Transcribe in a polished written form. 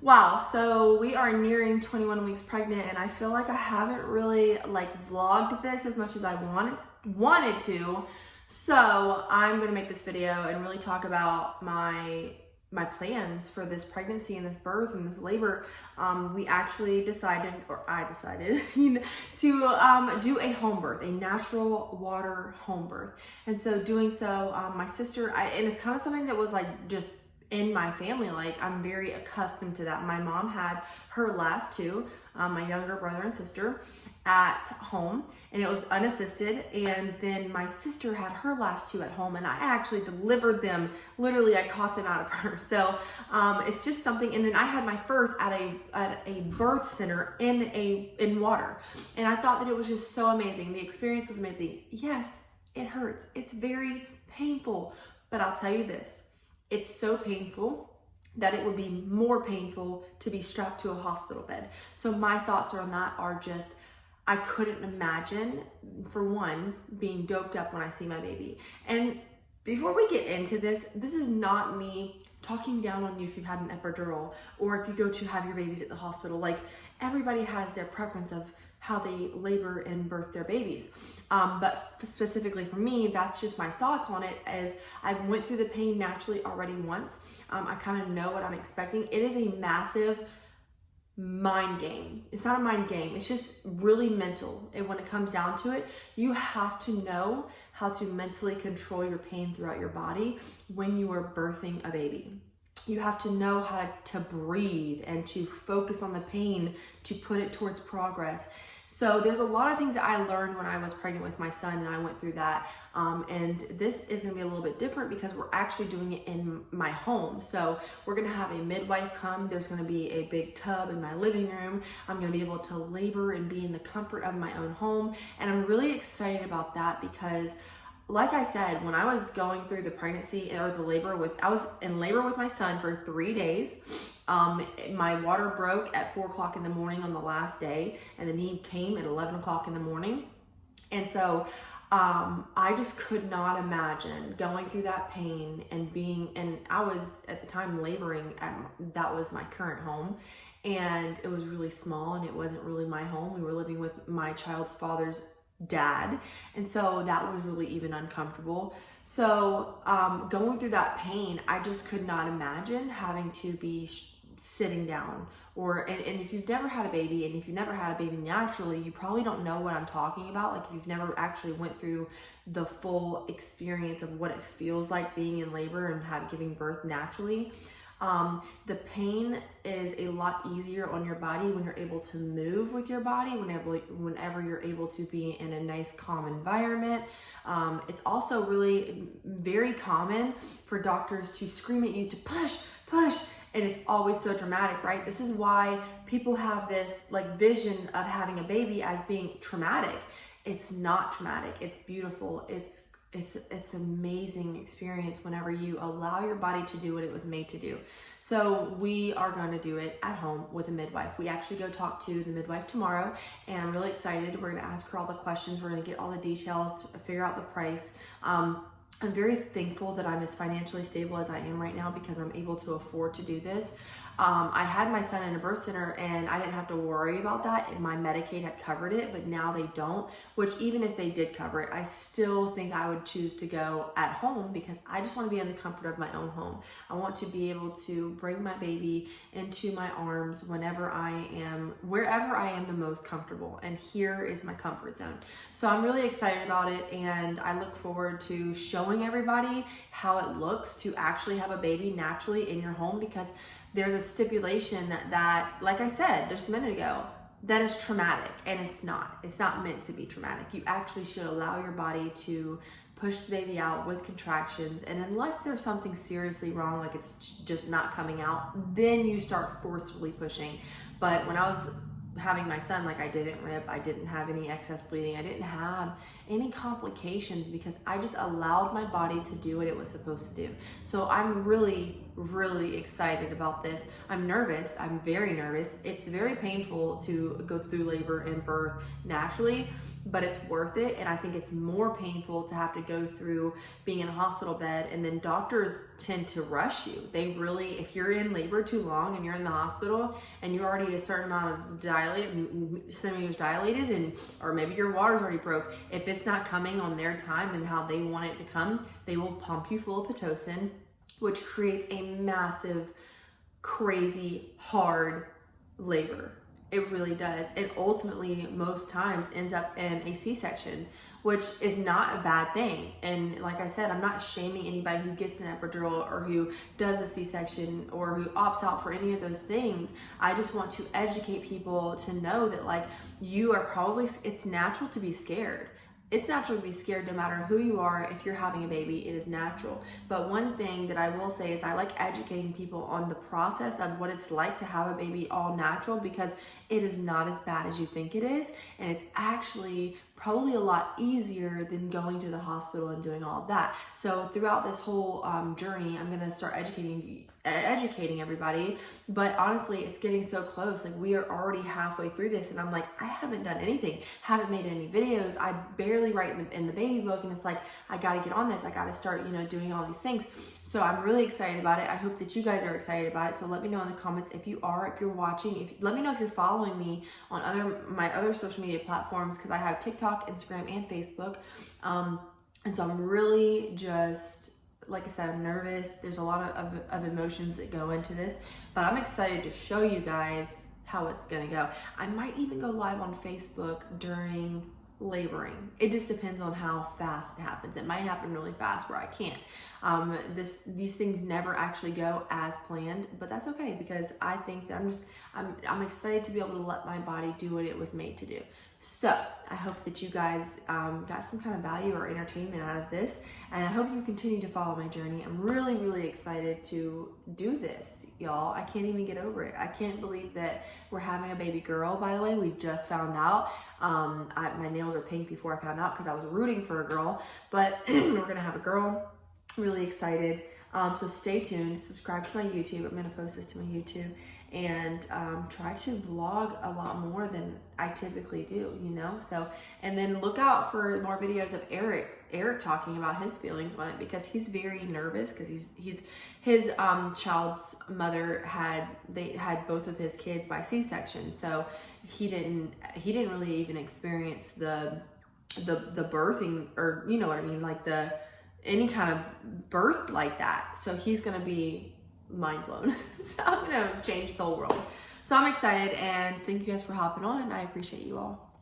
Wow, so we are nearing 21 weeks pregnant, and I feel like I haven't really vlogged this as much as I wanted to. So I'm gonna make this video and really talk about my plans for this pregnancy and this birth and this labor. We actually decided, or I decided, to do a home birth, a natural water home birth. And so doing so, my sister, and it's kind of something that was just in my family. I'm very accustomed to that. My mom had her last two, my younger brother and sister, at home, and it was unassisted. And then my sister had her last two at home, and I actually delivered them. Literally, I caught them out of her. So it's just something. And then I had my first at a birth center in water, and I thought that it was just so amazing. The experience was amazing. Yes, it hurts. It's very painful, but I'll tell you this. It's so painful that it would be more painful to be strapped to a hospital bed. So my thoughts on that are just, I couldn't imagine, for one, being doped up when I see my baby. And before we get into this is not me talking down on you if you've had an epidural or if you go to have your babies at the hospital. Everybody has their preference of how they labor and birth their babies. But specifically for me, that's just my thoughts on it, as I went through the pain naturally already once. I kind of know what I'm expecting. It is a massive mind game. It's not a mind game. It's just really mental. And when it comes down to it, you have to know how to mentally control your pain throughout your body when you are birthing a baby. You have to know how to breathe and to focus on the pain, to put it towards progress. So there's a lot of things that I learned when I was pregnant with my son, and I went through that. And this is gonna be a little bit different because we're actually doing it in my home. So we're gonna have a midwife come. There's gonna be a big tub in my living room. I'm gonna be able to labor and be in the comfort of my own home. And I'm really excited about that because, like I said, when I was going through the pregnancy or the labor I was in labor with my son for 3 days. My water broke at 4 o'clock in the morning on the last day, and then he came at 11 o'clock in the morning. And so I just could not imagine going through that pain and I was at the time laboring that was my current home. And it was really small, and it wasn't really my home. We were living with my child's father's dad, and so that was really even uncomfortable. So going through that pain, I just could not imagine having to be sitting down, and if you've never had a baby, and if you've never had a baby naturally, you probably don't know what I'm talking about. If you've never actually went through the full experience of what it feels like being in labor and giving birth naturally. The pain is a lot easier on your body when you're able to move with your body, whenever you're able to be in a nice, calm environment. It's also really very common for doctors to scream at you to push, and it's always so dramatic, right? This is why people have this vision of having a baby as being traumatic. It's not traumatic. It's beautiful. It's an amazing experience whenever you allow your body to do what it was made to do. So we are going to do it at home with a midwife. We actually go talk to the midwife tomorrow, and I'm really excited. We're going to ask her all the questions. We're going to get all the details, figure out the price. I'm very thankful that I'm as financially stable as I am right now because I'm able to afford to do this. I had my son in a birth center, and I didn't have to worry about that, and my Medicaid had covered it, but now they don't, which even if they did cover it, I still think I would choose to go at home because I just want to be in the comfort of my own home. I want to be able to bring my baby into my arms wherever I am the most comfortable, and here is my comfort zone. So I'm really excited about it, and I look forward to showing everybody how it looks to actually have a baby naturally in your home, because there's a stipulation that, like I said just a minute ago, that is traumatic, and it's not. It's not meant to be traumatic. You actually should allow your body to push the baby out with contractions, and unless there's something seriously wrong, like it's just not coming out, then you start forcefully pushing. But when I was having my son, I didn't rip, I didn't have any excess bleeding, I didn't have any complications because I just allowed my body to do what it was supposed to do. So I'm really, really excited about this. I'm nervous. I'm very nervous. It's very painful to go through labor and birth naturally, but it's worth it. And I think it's more painful to have to go through being in a hospital bed, and then doctors tend to rush you. They really, if you're in labor too long and you're in the hospital and you're already a certain amount of centimeters dilated, and or maybe your water's already broke, if it's not coming on their time and how they want it to come, they will pump you full of Pitocin, which creates a massive, crazy, hard labor. It really does. And ultimately, most times ends up in a C-section, which is not a bad thing. And like I said, I'm not shaming anybody who gets an epidural or who does a C-section or who opts out for any of those things. I just want to educate people to know that, like, you are probably, it's natural to be scared. It's natural to be scared no matter who you are. If you're having a baby, it is natural. But one thing that I will say is I like educating people on the process of what it's like to have a baby all natural, because it is not as bad as you think it is. And it's actually probably a lot easier than going to the hospital and doing all of that. So throughout this whole journey, I'm gonna start educating everybody. But honestly, it's getting so close. Like, we are already halfway through this, and I'm like, I haven't done anything, haven't made any videos. I barely write in the baby book, and it's like, I gotta get on this. I gotta start, doing all these things. So I'm really excited about it. I hope that you guys are excited about it. So let me know in the comments if you are, if you're watching, let me know if you're following me on my other social media platforms, because I have TikTok, Instagram, and Facebook. And so I'm really just, like I said, I'm nervous. There's a lot of emotions that go into this, but I'm excited to show you guys how it's gonna go. I might even go live on Facebook during laboring. It just depends on how fast it happens. It might happen really fast where I can't. These things never actually go as planned, but that's okay, because I think that I'm excited to be able to let my body do what it was made to do. So I hope that you guys got some kind of value or entertainment out of this, and I hope you continue to follow my journey. I'm really, really excited to do this, y'all. I can't even get over it. I can't believe that we're having a baby girl, by the way. We just found out. My nails are pink before I found out, because I was rooting for a girl, but we're gonna have a girl. Really excited. So stay tuned, subscribe to my YouTube. I'm gonna post this to my YouTube, and try to vlog a lot more than I typically do, So, and then look out for more videos of Eric talking about his feelings on it, because he's very nervous, because his child's mother had both of his kids by C-section, so he didn't really even experience the birthing, or you know what I mean, like any kind of birth like that. So he's gonna be mind blown. So I'm gonna change the whole world. So I'm excited, and thank you guys for hopping on. I appreciate you all.